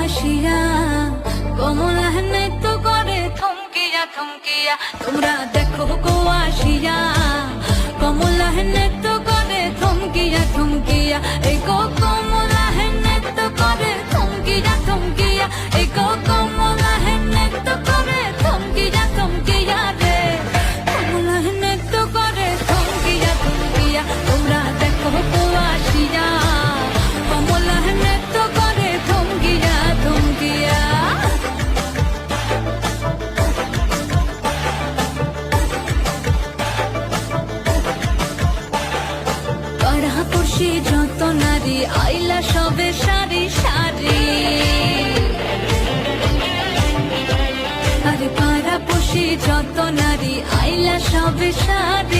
আসিয়া কমলা নৃত্য করে থমকিয়া থমকিয়া তোমরা দেখো গো আসিয়া কমলা নৃত্য করে থমকিয়া থমকিয়া এই গো কমলা নৃত্য করে থমকিয়া থমকিয়া এই গো কমলা নৃত্য করে থমকিয়া থমকিয়া রে কমলা নৃত্য করে থমকিয়া থমকিয়া তোমরা দেখো গো আসিয়া কমলা নৃত্য করে থমকিয়া থমকিয়া পড়শি যত নারী আইলা সবে সারি সারি আরে পাড়া পড়শি যত নারী আইলা সবে সারি